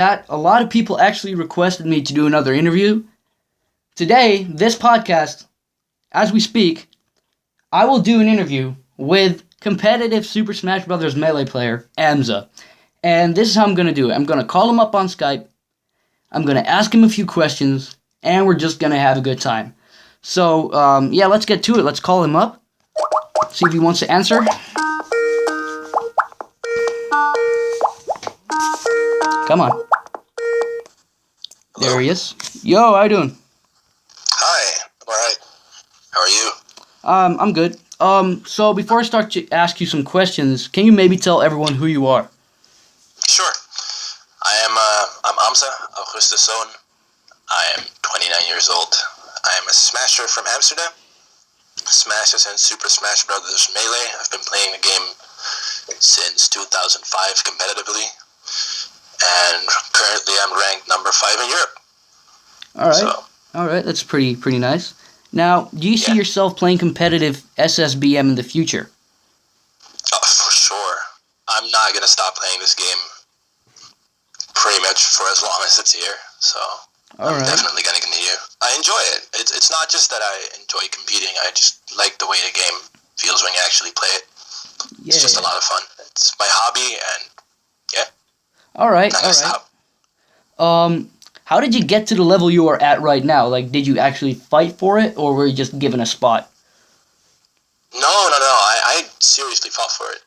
that a lot of people actually requested me to do another interview. Today, this podcast, as we speak, I will do an interview with competitive Super Smash Bros. Melee player, Amsah. And this is how I'm going to do it. I'm going to call him up on Skype, I'm going to ask him a few questions, and we're just going to have a good time. So, let's get to it. Let's call him up, see if he wants to answer. Come on. There he is. Yo, how you doing? Hi. I'm alright. How are you? I'm good. So before I start to ask you some questions, can you maybe tell everyone who you are? Sure. I'm Amsah, Augustus' son. I am 29 years old. I am a Smasher from Amsterdam. Smashes and Super Smash Bros. Melee. I've been playing the game since 2005 competitively. And currently I'm ranked number 5 in Europe. Alright, that's pretty nice. Now, do you see yourself playing competitive SSBM in the future? Oh, for sure. I'm not going to stop playing this game pretty much for as long as it's here. So I'm definitely going to continue. I enjoy it. It's not just that I enjoy competing. I just like the way the game feels when you actually play it. Yeah. It's just a lot of fun. It's my hobby, and Alright. How did you get to the level you are at right now? Like, did you actually fight for it, or were you just given a spot? No. I seriously fought for it.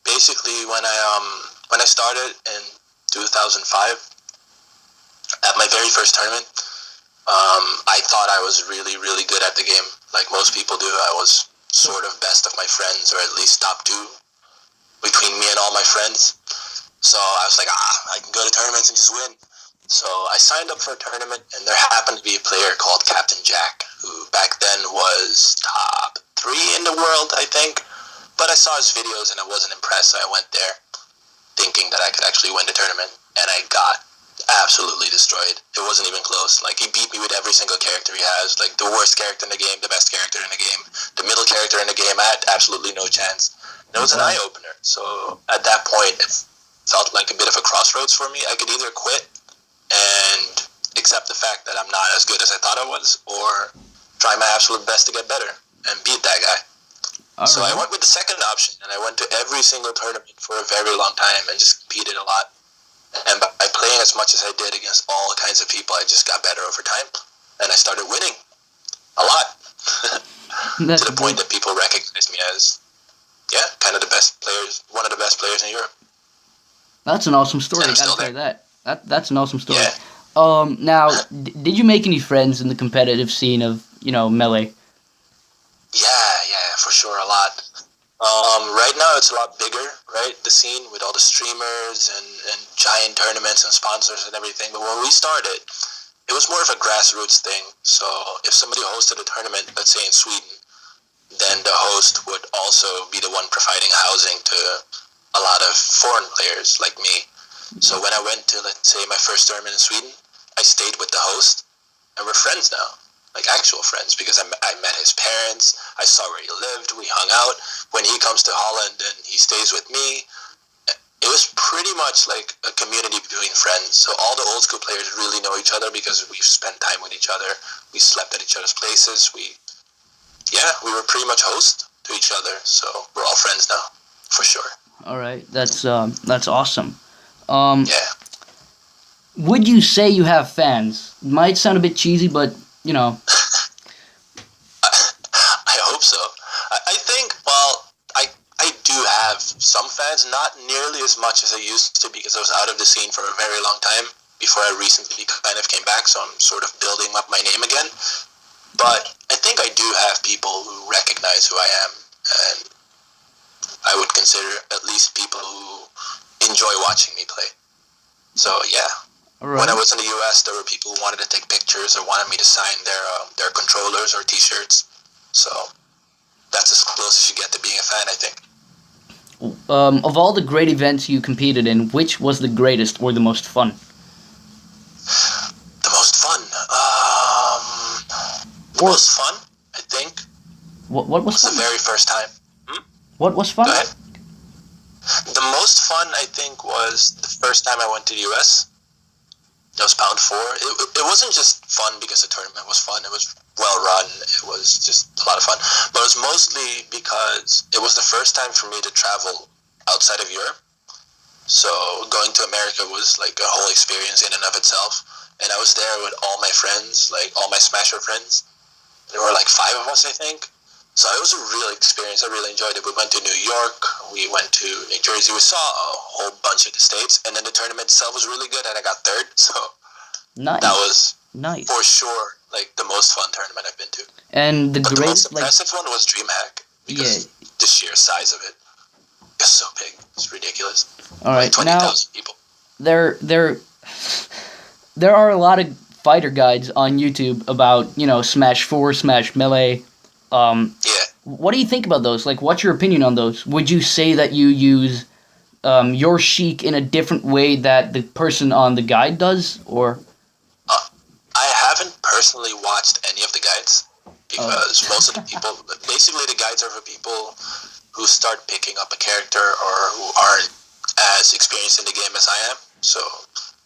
Basically, when I started in 2005, at my very first tournament, I thought I was really, really good at the game. Like most people do, I was sort of best of my friends, or at least top 2 between me and all my friends. So I was like, I can go to tournaments and just win. So I signed up for a tournament, and there happened to be a player called Captain Jack, who back then was top 3 in the world, I think. But I saw his videos, and I wasn't impressed, so I went there thinking that I could actually win the tournament, and I got absolutely destroyed. It wasn't even close. Like, he beat me with every single character he has. Like, the worst character in the game, the best character in the game, the middle character in the game. I had absolutely no chance. And it was an eye-opener. So at that point, it felt like a bit of a crossroads for me. I could either quit and accept the fact that I'm not as good as I thought I was, or try my absolute best to get better and beat that guy. So I went with the second option, and I went to every single tournament for a very long time and just competed a lot. And by playing as much as I did against all kinds of people, I just got better over time, and I started winning a lot. To the point that people recognize me as, kind of the best players, one of the best players in Europe. That's an awesome story. I gotta say that. That's an awesome story. Yeah. Now, did you make any friends in the competitive scene of, Melee? Yeah, for sure, a lot. Right now it's a lot bigger, right? The scene with all the streamers and giant tournaments and sponsors and everything. But when we started, it was more of a grassroots thing. So if somebody hosted a tournament, let's say in Sweden, then the host would also be the one providing housing to a lot of foreign players like me. So when I went to, let's say, my first tournament in Sweden, I stayed with the host, and we're friends now. Like actual friends, because I met his parents, I saw where he lived, we hung out. When he comes to Holland and he stays with me, it was pretty much like a community between friends. So all the old school players really know each other because we've spent time with each other, we slept at each other's places, we were pretty much hosts to each other, so we're all friends now, for sure. Alright, that's awesome. Would you say you have fans? Might sound a bit cheesy, but I hope so. I think, I do have some fans, not nearly as much as I used to, because I was out of the scene for a very long time before I recently kind of came back, so I'm sort of building up my name again. But I think I do have people who recognize who I am, and I would consider at least people who enjoy watching me play. So, yeah. Right. When I was in the US, there were people who wanted to take pictures or wanted me to sign their controllers or t-shirts. So that's as close as you get to being a fan, I think. Of all the great events you competed in, which was the greatest or the most fun? The most fun? Most fun, I think. What was fun? The very first time. What was fun? Go ahead. The most fun, I think, was the first time I went to the US. It was pound 4. It wasn't just fun because the tournament was fun. It was well run. It was just a lot of fun. But it was mostly because it was the first time for me to travel outside of Europe. So going to America was like a whole experience in and of itself. And I was there with all my friends, like all my Smasher friends. There were like 5 of us, I think. So it was a real experience. I really enjoyed it. We went to New York. We went to New Jersey. We saw a whole bunch of the states. And then the tournament itself was really good, and I got 3rd. So Nice. that was nice. for sure like the most fun tournament I've been to. And the But the most greatest, like, impressive one was DreamHack because the sheer size of it is so big. It's ridiculous. all right, Like now 20,000 people. there are a lot of fighter guides on YouTube about, Smash 4, Smash Melee. Yeah. What do you think about those? Like, what's your opinion on those? Would you say that you use your Sheik in a different way that the person on the guide does, or? I haven't personally watched any of the guides because most of the people, basically the guides are for people who start picking up a character or who aren't as experienced in the game as I am. So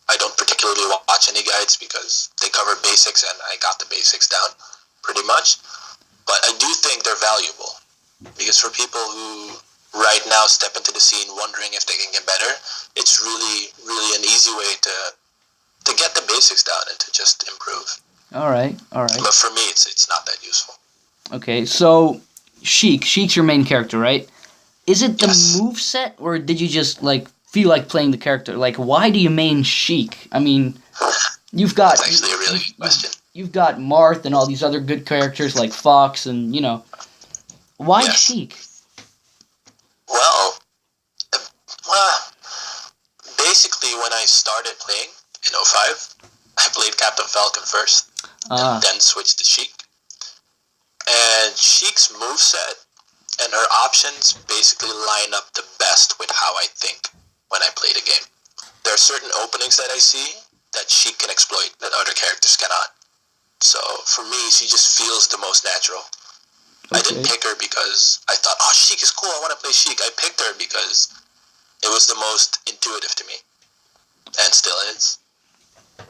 I don't particularly watch any guides because they cover basics and I got the basics down pretty much. But I do think they're valuable because for people who right now step into the scene wondering if they can get better, it's really, really an easy way to get the basics down and to just improve. All right. But for me, it's not that useful. Okay, so Sheik's your main character, right? Is it the Yes. moveset, or did you just feel like playing the character? Like, why do you main Sheik? I mean, you've got That's actually a really good question. You've got Marth and all these other good characters like Fox, and why Yes. Sheik? Well, basically when I started playing in 05, I played Captain Falcon first, and then switched to Sheik. And Sheik's moveset and her options basically line up the best with how I think when I play the game. There are certain openings that I see that Sheik can exploit that other characters cannot. So for me, she just feels the most natural. I didn't pick her because I thought, oh, Sheik is cool, I want to play Sheik. I picked her because it was the most intuitive to me, and still is.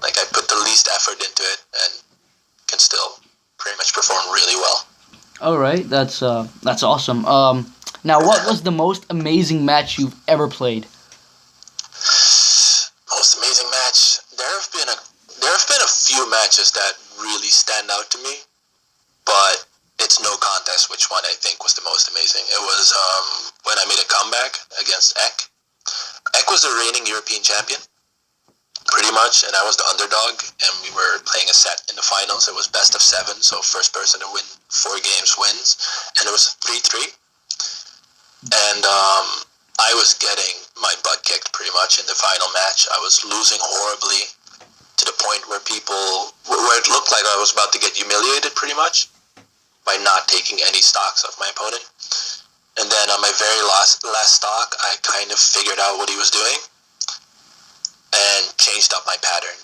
Like, I put the least effort into it and can still pretty much perform really well. All right, that's awesome. Now, what was the most amazing match you've ever played? Most amazing match. There have been a few matches that really stand out to me, but it's no contest which one I think was the most amazing. It was when I made a comeback against Ek. Ek was the reigning European champion, pretty much, and I was the underdog, and we were playing a set in the finals. It was best of 7, so first person to win 4 games wins, and it was 3-3. And I was getting my butt kicked pretty much in the final match. I was losing horribly to the point where it looked like I was about to get humiliated pretty much by not taking any stocks of my opponent. And then on my very last stock, I kind of figured out what he was doing and changed up my pattern.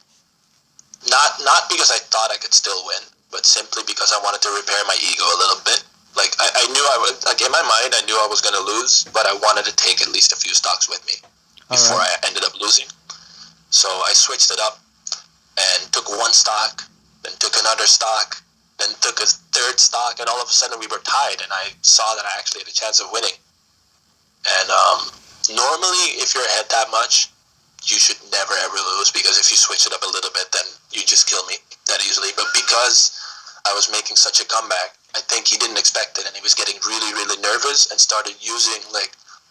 Not because I thought I could still win, but simply because I wanted to repair my ego a little bit. Like, I knew I would, like, in my mind, I knew I was going to lose, but I wanted to take at least a few stocks with me before I ended up losing. So I switched it up and took 1 stock, then took another stock, then took a 3rd stock, and all of a sudden we were tied, and I saw that I actually had a chance of winning. And normally, if you're ahead that much, you should never ever lose, because if you switch it up a little bit, then you just kill me that easily. But because I was making such a comeback, I think he didn't expect it, and he was getting really, really nervous and started using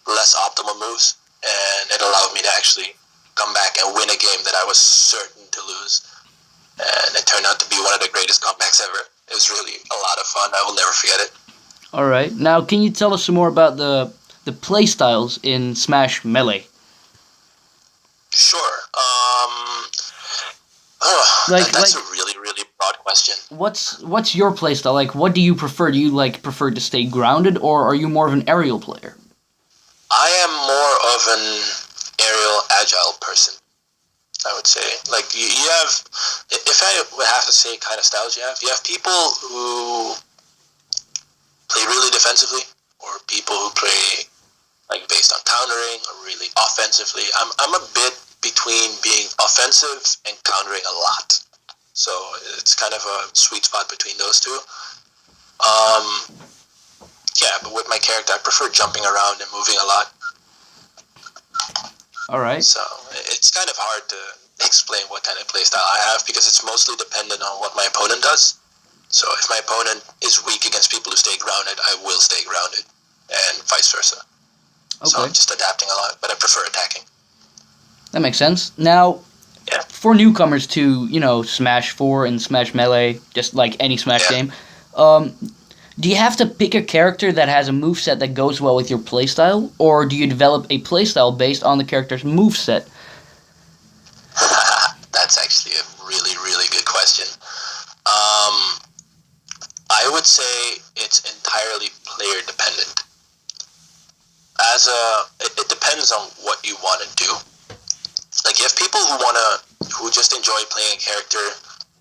less optimal moves, and it allowed me to actually come back and win a game that I was certain to lose. And it turned out to be one of the greatest comebacks ever. It was really a lot of fun. I will never forget it. All right. Now, can you tell us some more about the play styles in Smash Melee? Sure. That's a really, really broad question. What's your play style? Like, what do you prefer? Do you prefer to stay grounded, or are you more of an aerial player? I am more of an aerial, agile person, I would say. Like, you have, if I would have to say kind of styles you have people who play really defensively, or people who play based on countering, or really offensively. I'm a bit between being offensive and countering a lot. So it's kind of a sweet spot between those two. Yeah, but with my character, I prefer jumping around and moving a lot. All right. So it's kind of hard to explain what kind of playstyle I have because it's mostly dependent on what my opponent does. So if my opponent is weak against people who stay grounded, I will stay grounded, and vice versa. Okay. So I'm just adapting a lot, but I prefer attacking. That makes sense. Now, for newcomers to, Smash 4 and Smash Melee, just like any Smash game, do you have to pick a character that has a moveset that goes well with your playstyle, or do you develop a playstyle based on the character's moveset? That's actually a really, really good question. I would say it's entirely player dependent. It depends on what you want to do. Like, you have people who just enjoy playing a character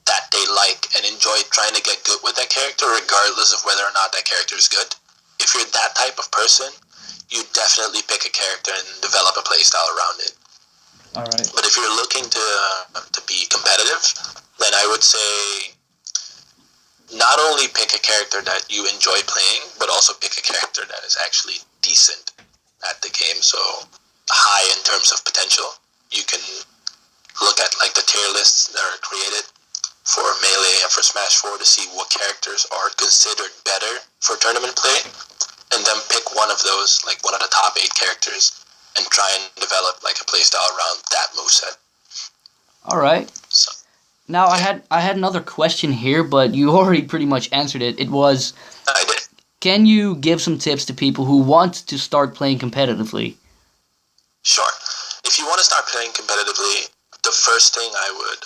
that they like and enjoy trying to get good with that character regardless of whether or not that character is good. If you're that type of person, you definitely pick a character and develop a playstyle around it. All right. But if you're looking to be competitive, then I would say not only pick a character that you enjoy playing, but also pick a character that is actually decent at the game, so high in terms of potential. You can look at like the tier lists that are created for Melee and for Smash 4 to see what characters are considered better for tournament play, and then pick one of those, like one of the top 8 characters, and try and develop like a playstyle around that moveset. All right. So, now I had another question here, but you already pretty much answered it. It was, I did. Can you give some tips to people who want to start playing competitively? Sure. If you want to start playing competitively, the first thing I would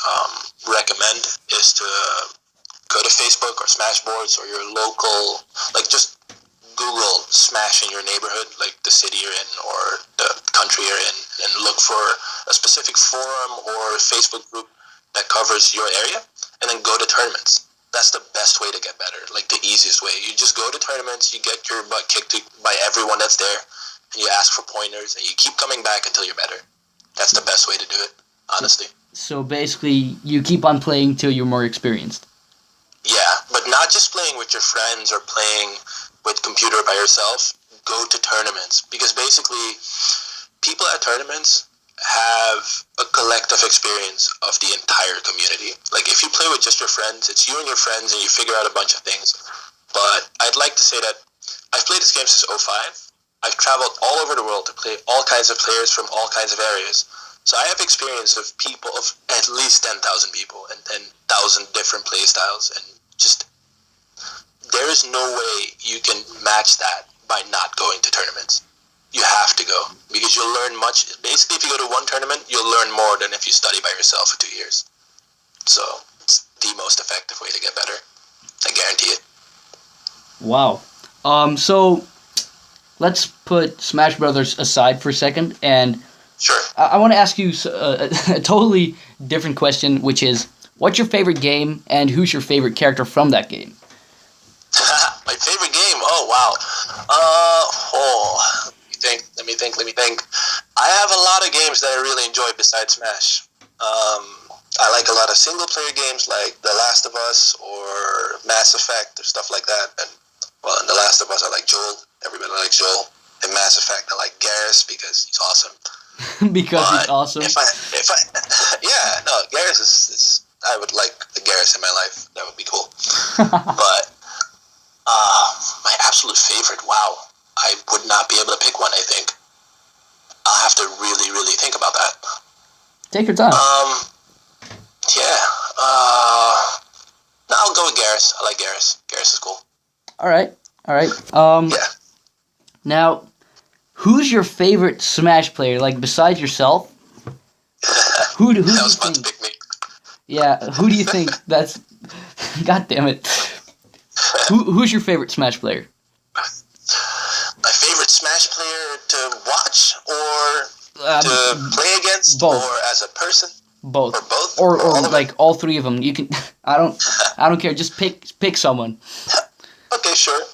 recommend is to go to Facebook or Smashboards or your local, like just Google Smash in your neighborhood, like the city you're in or the country you're in, and look for a specific forum or Facebook group that covers your area, and then go to tournaments. That's the best way to get better, like the easiest way. You just go to tournaments, you get your butt kicked by everyone that's there, and you ask for pointers, and you keep coming back until you're better. That's the best way to do it, honestly. So basically, you keep on playing till you're more experienced. Yeah, but not just playing with your friends or playing with computer by yourself. Go to tournaments, because basically, people at tournaments have a collective experience of the entire community. Like, if you play with just your friends, it's you and your friends, and you figure out a bunch of things. But I'd like to say that I've played this game since 2005. I've traveled all over the world to play all kinds of players from all kinds of areas. So I have experience of people, of at least 10,000 people and 10,000 different play styles. And just, there is no way you can match that by not going to tournaments. You have to go, because you'll learn much. Basically, if you go to one tournament, you'll learn more than if you study by yourself for 2 years. So it's the most effective way to get better. I guarantee it. Wow. So let's put Smash Brothers aside for a second, and sure. I want to ask you a totally different question, which is, what's your favorite game, and who's your favorite character from that game? My favorite game? Oh, wow. Let me think. I have a lot of games that I really enjoy besides Smash. I like a lot of single-player games like The Last of Us or Mass Effect or stuff like that. And, well, in The Last of Us, I like Joel. Everybody likes Joel. In Mass Effect, I like Garrus because he's awesome. He's awesome? Garrus is I would like the Garrus in my life. That would be cool. But my absolute favorite, wow. I would not be able to pick one, I think. I'll have to really, really think about that. Take your time. No, I'll go with Garrus. I like Garrus. Garrus is cool. All right. Yeah. Now, who's your favorite Smash player? Like, besides yourself? Who do you think? To pick me. Yeah, who do you think that's... God damn it. Who's your favorite Smash player? My favorite Smash player to watch or to play against? Both. Or as a person? Both. Or both? Or like all three of them. You can... I don't care. Just pick someone. Okay, sure.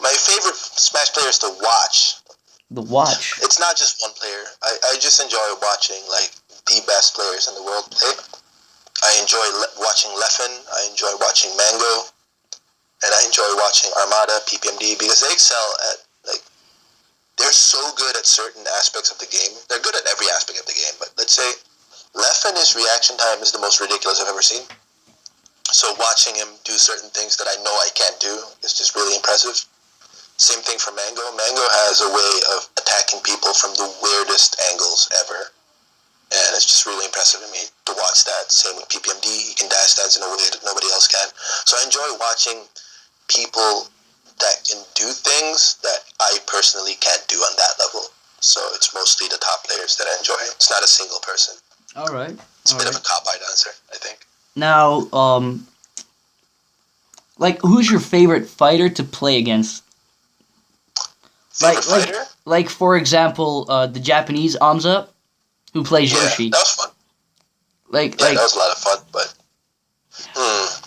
My favorite Smash player is to watch. The watch. It's not just one player. I just enjoy watching like the best players in the world play. I enjoy watching Leffen, I enjoy watching Mango, and I enjoy watching Armada, PPMD, because they excel at, like, they're so good at certain aspects of the game. They're good at every aspect of the game, but let's say Leffen, his reaction time is the most ridiculous I've ever seen. So watching him do certain things that I know I can't do is just really impressive. Same thing for Mango. Mango has a way of attacking people from the weirdest angles ever. And it's just really impressive to me to watch that. Same with PPMD. He can dash dance in a way that nobody else can. So I enjoy watching people that can do things that I personally can't do on that level. So it's mostly the top players that I enjoy. It's not a single person. All right. It's a bit of a cop-out answer, I think. Now, like, who's your favorite fighter to play against? Favorite fighter? Like, for example, the Japanese Amsah, who plays Yoshi. That was fun. That was a lot of fun, but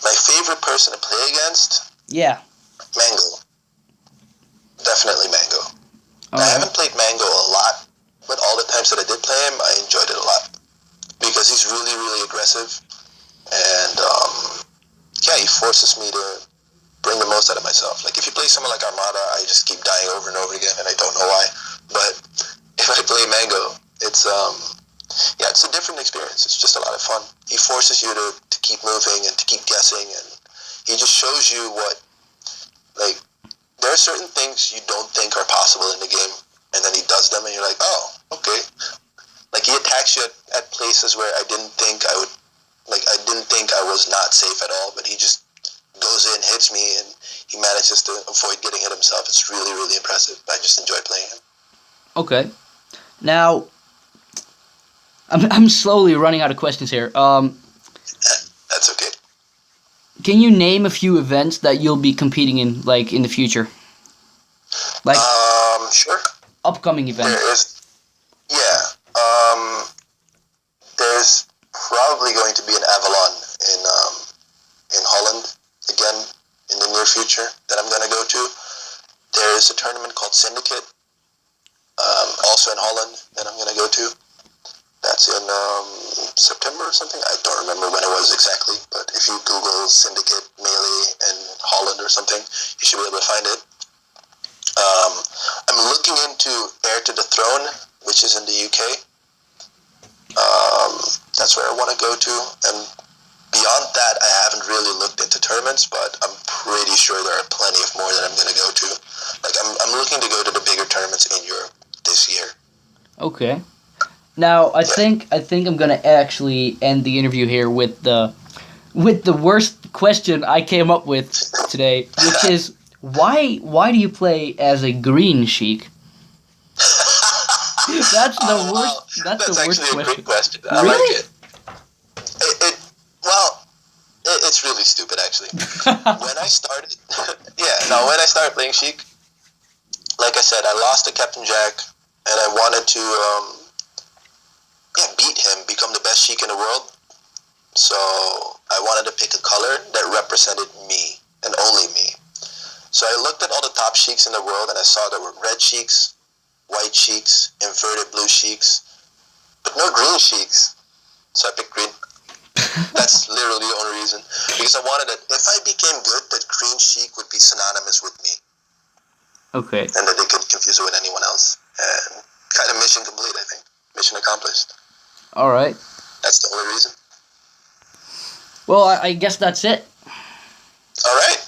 my favorite person to play against? Yeah. Mango. Definitely Mango. All I right. haven't played Mango a lot, but all the times that I did play him, I enjoyed it a lot. Because he's really, really aggressive, and he forces me to bring the most out of myself. Like, if you play someone like Armada, I just keep dying over and over again, and I don't know why. But if I play Mango, it's a different experience. It's just a lot of fun. He forces you to keep moving and to keep guessing, and he just shows you what, like, there are certain things you don't think are possible in the game, and then he does them, and you're like, oh, okay. Like, he attacks you at places where I didn't think I would, like, I didn't think I was not safe at all, but he just goes in, hits me, and he manages to avoid getting hit himself. It's really, really impressive. I just enjoy playing him. Okay. Now, I'm slowly running out of questions here. That's okay. Can you name a few events that you'll be competing in, like, in the future? Like, sure. upcoming events. There's probably going to be an Avalon in Holland again in the near future that I'm going to go to. There's a tournament called Syndicate, also in Holland, that I'm going to go to. That's in September or something. I don't remember when it was exactly, but if you Google Syndicate Melee in Holland or something, you should be able to find it. I'm looking into Heir to the Throne, which is in the UK. That's where I want to go to, and beyond that, I haven't really looked into tournaments, but I'm pretty sure there are plenty of more that I'm going to go to. Like, I'm looking to go to the bigger tournaments in Europe this year. Okay. Now, I think I'm gonna actually end the interview here with the worst question I came up with today, which is why do you play as a green Sheik? That's the worst. Wow. That's the worst actually a great question. I Really? like it. It's really stupid, actually. When I started playing Sheik, like I said, I lost to Captain Jack, and I wanted to beat him, become the best Sheik in the world. So I wanted to pick a color that represented me, and only me. So I looked at all the top Sheiks in the world, and I saw there were red Sheiks, white Sheiks, inverted blue Sheiks, but no green Sheiks. So I picked green. That's literally the only reason. Because I wanted that if I became good, that green Sheik would be synonymous with me. Okay. And that they could confuse it with anyone else. And kind of mission complete, I think. Mission accomplished. All right. That's the only reason. Well, I guess that's it. All right.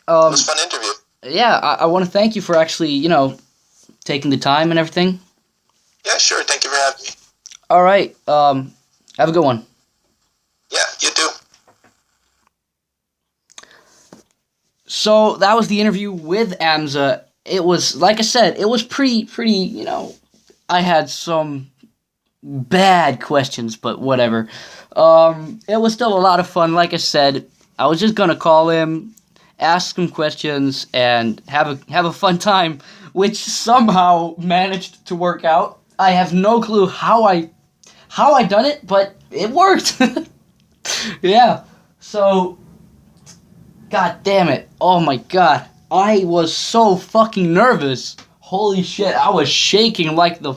It was a fun interview. Yeah, I want to thank you for actually, taking the time and everything. Yeah, sure. Thank you for having me. All right. Have a good one. Yeah, you too. So that was the interview with Amsah. It was, like I said, it was pretty, I had some bad questions, but whatever. It was still a lot of fun. Like I said, I was just gonna call him, ask him questions, and have a fun time, which somehow managed to work out. I have no clue how I done it, but it worked. Yeah. So, god damn it. Oh my god. I was so fucking nervous. Holy shit, I was shaking like the...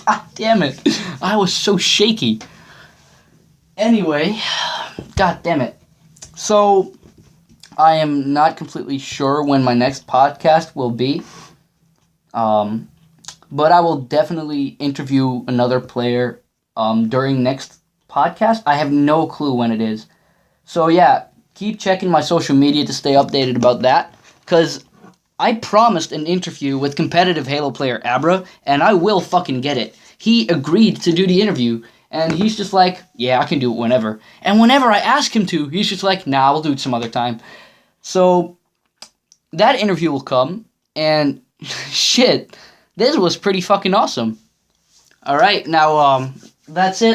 God damn it. I was so shaky. Anyway, god damn it. So, I am not completely sure when my next podcast will be. But I will definitely interview another player during next podcast. I have no clue when it is. So yeah, keep checking my social media to stay updated about that. Because I promised an interview with competitive Halo player Abra, and I will fucking get it. He agreed to do the interview, and he's just like, yeah, I can do it whenever. And whenever I ask him to, he's just like, nah, we'll do it some other time. So that interview will come, and shit, this was pretty fucking awesome. Alright, now, that's it.